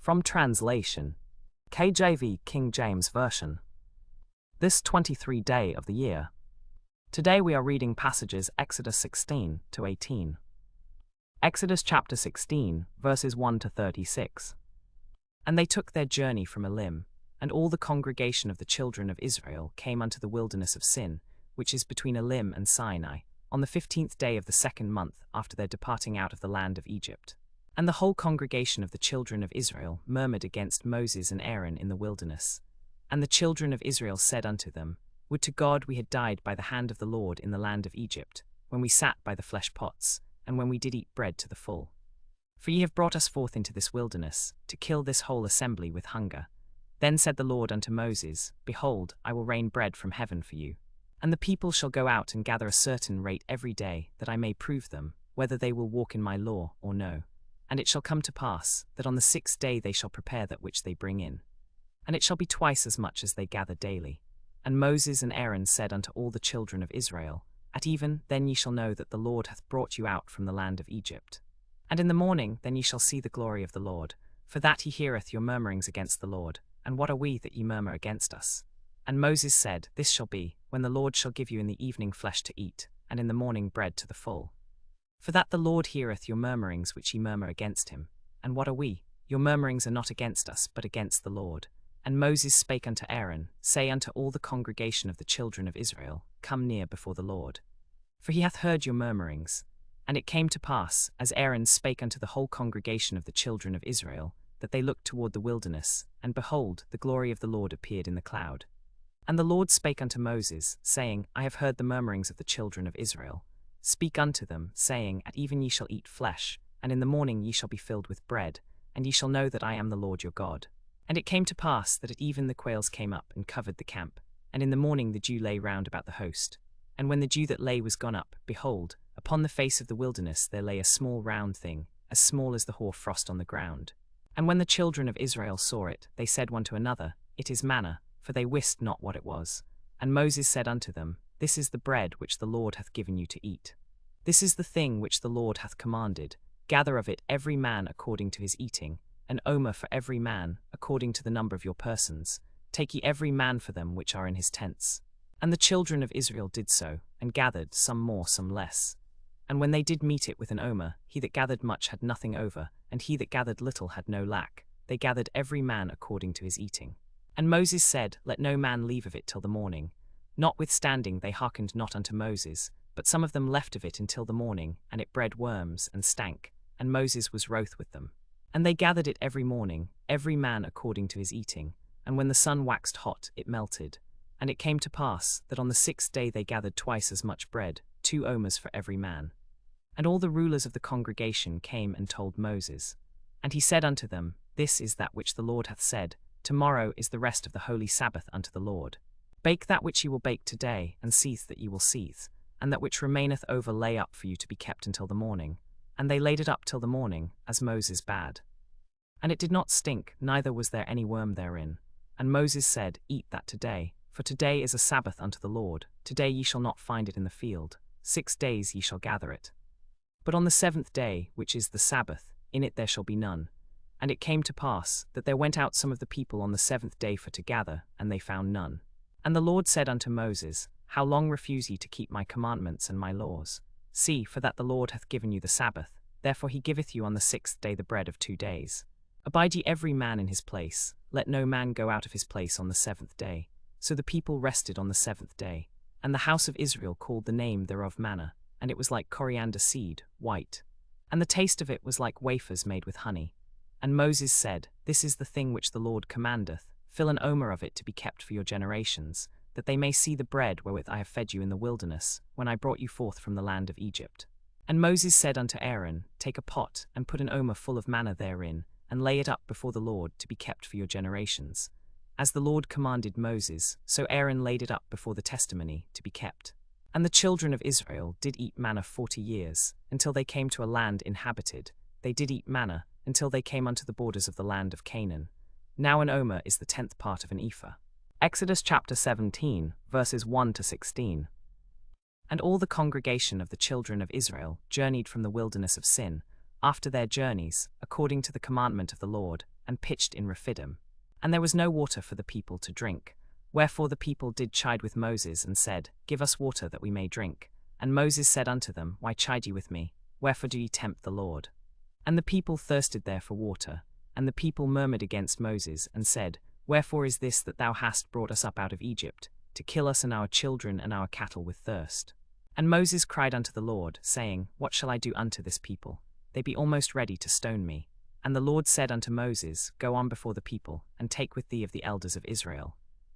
From translation, KJV King James Version. This 23rd day of the year. Today we are reading passages Exodus 16 to 18. Exodus chapter 16, verses 1 to 36. And they took their journey from Elim, and all the congregation of the children of Israel came unto the wilderness of Sin, which is between Elim and Sinai, on the 15th day of the 2nd month after their departing out of the land of Egypt. And the whole congregation of the children of Israel murmured against Moses and Aaron in the wilderness. And the children of Israel said unto them, Would to God we had died by the hand of the Lord in the land of Egypt, when we sat by the flesh pots, and when we did eat bread to the full. For ye have brought us forth into this wilderness, to kill this whole assembly with hunger. Then said the Lord unto Moses, Behold, I will rain bread from heaven for you. And the people shall go out and gather a certain rate every day, that I may prove them, whether they will walk in my law or no. And it shall come to pass, that on the 6th day they shall prepare that which they bring in. And it shall be twice as much as they gather daily. And Moses and Aaron said unto all the children of Israel, At even then ye shall know that the Lord hath brought you out from the land of Egypt. And in the morning then ye shall see the glory of the Lord, for that he heareth your murmurings against the Lord. And what are we that ye murmur against us? And Moses said, This shall be, when the Lord shall give you in the evening flesh to eat, and in the morning bread to the full. For that the Lord heareth your murmurings which ye murmur against him. And what are we? Your murmurings are not against us, but against the Lord. And Moses spake unto Aaron, Say unto all the congregation of the children of Israel, Come near before the Lord. For he hath heard your murmurings. And it came to pass, as Aaron spake unto the whole congregation of the children of Israel, that they looked toward the wilderness, and behold, the glory of the Lord appeared in the cloud. And the Lord spake unto Moses, saying, I have heard the murmurings of the children of Israel. Speak unto them, saying, At even ye shall eat flesh, and in the morning ye shall be filled with bread, and ye shall know that I am the Lord your God. And it came to pass that at even the quails came up and covered the camp, and in the morning the dew lay round about the host. And when the dew that lay was gone up, behold, upon the face of the wilderness there lay a small round thing, as small as the hoar frost on the ground. And when the children of Israel saw it, they said one to another, It is manna, for they wist not what it was. And Moses said unto them, This is the bread which the Lord hath given you to eat. This is the thing which the Lord hath commanded. Gather of it every man according to his eating, an omer for every man, according to the number of your persons. Take ye every man for them which are in his tents. And the children of Israel did so, and gathered, some more, some less. And when they did meet it with an omer, he that gathered much had nothing over, and he that gathered little had no lack. They gathered every man according to his eating. And Moses said, Let no man leave of it till the morning. Notwithstanding they hearkened not unto Moses, but some of them left of it until the morning, and it bred worms, and stank, and Moses was wroth with them. And they gathered it every morning, every man according to his eating, and when the sun waxed hot, it melted. And it came to pass, that on the 6th day they gathered twice as much bread, 2 omers for every man. And all the rulers of the congregation came and told Moses. And he said unto them, This is that which the Lord hath said, Tomorrow is the rest of the holy Sabbath unto the Lord. Bake that which ye will bake today, and seethe that ye will seethe, and that which remaineth over lay up for you to be kept until the morning. And they laid it up till the morning, as Moses bade. And it did not stink, neither was there any worm therein. And Moses said, Eat that today, for today is a Sabbath unto the Lord. Today ye shall not find it in the field. 6 days ye shall gather it. But on the 7th day, which is the Sabbath, in it there shall be none. And it came to pass, that there went out some of the people on the 7th day for to gather, and they found none. And the Lord said unto Moses, How long refuse ye to keep my commandments and my laws? See, for that the Lord hath given you the Sabbath, therefore he giveth you on the 6th day the bread of 2 days. Abide ye every man in his place, let no man go out of his place on the 7th day. So the people rested on the 7th day. And the house of Israel called the name thereof manna, and it was like coriander seed, white. And the taste of it was like wafers made with honey. And Moses said, This is the thing which the Lord commandeth, fill an omer of it to be kept for your generations, that they may see the bread wherewith I have fed you in the wilderness, when I brought you forth from the land of Egypt. And Moses said unto Aaron, Take a pot, and put an omer full of manna therein, and lay it up before the Lord to be kept for your generations. As the Lord commanded Moses, so Aaron laid it up before the testimony to be kept. And the children of Israel did eat manna 40 years, until they came to a land inhabited. They did eat manna, until they came unto the borders of the land of Canaan. Now an omer is the 10th part of an ephah. Exodus chapter 17, verses 1 to 16. And all the congregation of the children of Israel journeyed from the wilderness of Sin, after their journeys, according to the commandment of the Lord, and pitched in Rephidim. And there was no water for the people to drink. Wherefore the people did chide with Moses, and said, Give us water that we may drink. And Moses said unto them, Why chide ye with me? Wherefore do ye tempt the Lord? And the people thirsted there for water. And the people murmured against Moses, and said, Wherefore is this that thou hast brought us up out of Egypt, to kill us and our children and our cattle with thirst? And Moses cried unto the Lord, saying, What shall I do unto this people? They be almost ready to stone me. And the Lord said unto Moses, Go on before the people, and take with thee of the elders of Israel.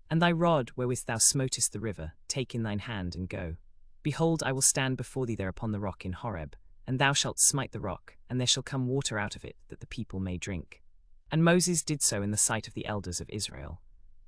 And thy rod wherewith thou smotest the river, take in thine hand, and go. Behold, I will stand before thee there upon the rock in Horeb, and thou shalt smite the rock, and there shall come water out of it, that the people may drink. And Moses did so in the sight of the elders of Israel.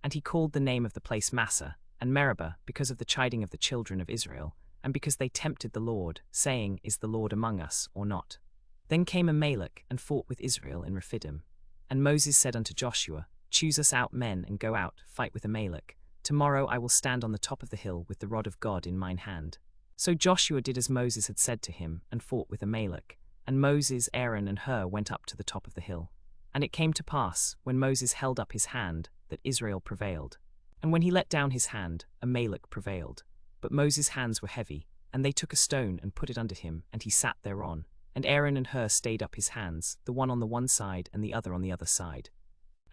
And he called the name of the place Massah, and Meribah, because of the chiding of the children of Israel, and because they tempted the Lord, saying, Is the Lord among us, or not? Then came Amalek, and fought with Israel in Rephidim. And Moses said unto Joshua, Choose us out men, and go out, fight with Amalek. Tomorrow I will stand on the top of the hill with the rod of God in mine hand. So Joshua did as Moses had said to him, and fought with Amalek. And Moses, Aaron, and Hur went up to the top of the hill. And it came to pass, when Moses held up his hand, that Israel prevailed. And when he let down his hand, Amalek prevailed. But Moses' hands were heavy, and they took a stone and put it under him, and he sat thereon. And Aaron and Hur stayed up his hands, the one on the one side and the other on the other side.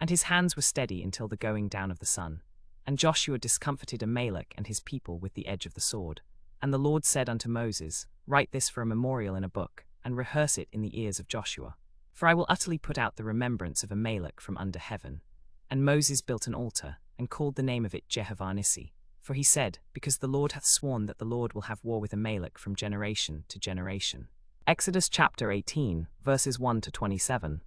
And his hands were steady until the going down of the sun. And Joshua discomfited Amalek and his people with the edge of the sword. And the Lord said unto Moses, Write this for a memorial in a book, and rehearse it in the ears of Joshua. For I will utterly put out the remembrance of Amalek from under heaven. And Moses built an altar, and called the name of it Jehovah Nissi. For he said, Because the Lord hath sworn that the Lord will have war with Amalek from generation to generation. Exodus chapter 18, verses 1 to 27.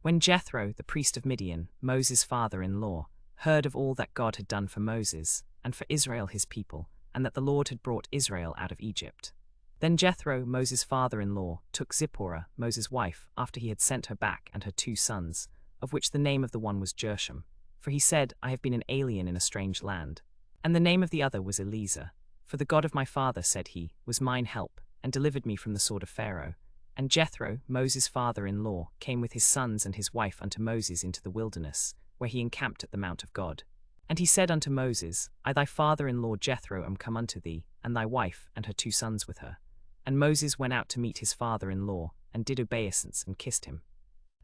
When Jethro, the priest of Midian, Moses' father-in-law, heard of all that God had done for Moses, and for Israel his people, and that the Lord had brought Israel out of Egypt. Then Jethro, Moses' father-in-law, took Zipporah, Moses' wife, after he had sent her back, and her 2 sons, of which the name of the one was Gershom. For he said, I have been an alien in a strange land. And the name of the other was Eliezer. For the God of my father, said he, was mine help, and delivered me from the sword of Pharaoh. And Jethro, Moses' father-in-law, came with his sons and his wife unto Moses into the wilderness, where he encamped at the mount of God. And he said unto Moses, I thy father-in-law Jethro am come unto thee, and thy wife, and her 2 sons with her. And Moses went out to meet his father-in-law, and did obeisance, and kissed him.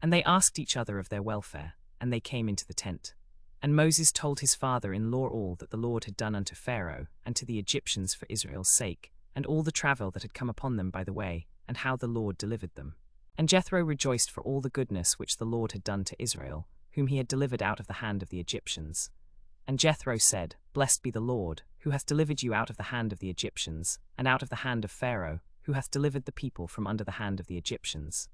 And they asked each other of their welfare, and they came into the tent. And Moses told his father-in-law all that the Lord had done unto Pharaoh, and to the Egyptians for Israel's sake, and all the travel that had come upon them by the way, and how the Lord delivered them. And Jethro rejoiced for all the goodness which the Lord had done to Israel, whom he had delivered out of the hand of the Egyptians. And Jethro said, Blessed be the Lord, who hath delivered you out of the hand of the Egyptians, and out of the hand of Pharaoh, who hath delivered the people from under the hand of the Egyptians.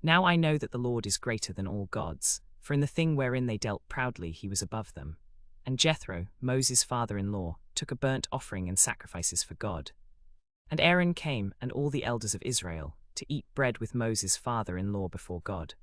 Now I know that the Lord is greater than all gods, for in the thing wherein they dealt proudly he was above them. And Jethro, Moses' father-in-law, took a burnt offering and sacrifices for God. And Aaron came, and all the elders of Israel, to eat bread with Moses' father-in-law before God.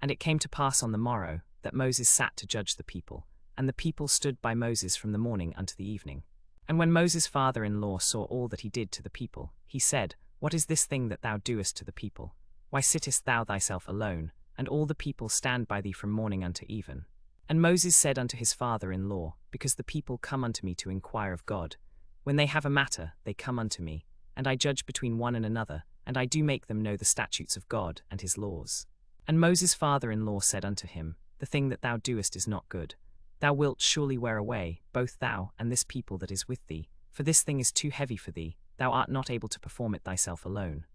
And it came to pass on the morrow, that Moses sat to judge the people, and the people stood by Moses from the morning unto the evening. And when Moses' father-in-law saw all that he did to the people, he said, What is this thing that thou doest to the people? Why sittest thou thyself alone, and all the people stand by thee from morning unto even? And Moses said unto his father-in-law, Because the people come unto me to inquire of God. When they have a matter, they come unto me, and I judge between one and another, and I do make them know the statutes of God and his laws. And Moses' father-in-law said unto him, The thing that thou doest is not good. Thou wilt surely wear away, both thou and this people that is with thee, for this thing is too heavy for thee, thou art not able to perform it thyself alone.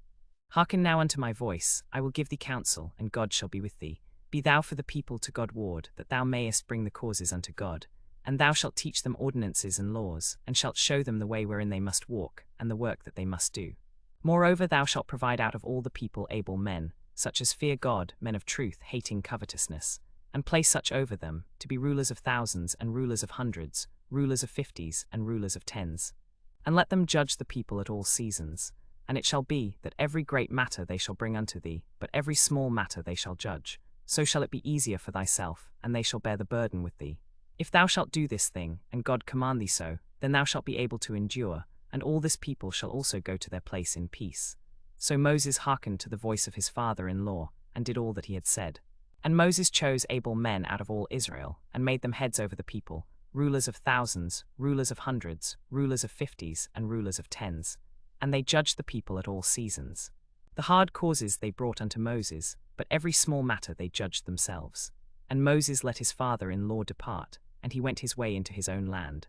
Hearken now unto my voice, I will give thee counsel, and God shall be with thee. Be thou for the people to God ward, that thou mayest bring the causes unto God. And thou shalt teach them ordinances and laws, and shalt show them the way wherein they must walk, and the work that they must do. Moreover thou shalt provide out of all the people able men, such as fear God, men of truth, hating covetousness, and place such over them, to be rulers of thousands, and rulers of hundreds, rulers of 50s, and rulers of 10s. And let them judge the people at all seasons. And it shall be, that every great matter they shall bring unto thee, but every small matter they shall judge. So shall it be easier for thyself, and they shall bear the burden with thee. If thou shalt do this thing, and God command thee so, then thou shalt be able to endure, and all this people shall also go to their place in peace. So Moses hearkened to the voice of his father-in-law, and did all that he had said. And Moses chose able men out of all Israel, and made them heads over the people, rulers of thousands, rulers of hundreds, rulers of 50s, and rulers of 10s. And they judged the people at all seasons. The hard causes they brought unto Moses, but every small matter they judged themselves. And Moses let his father-in-law depart, and he went his way into his own land.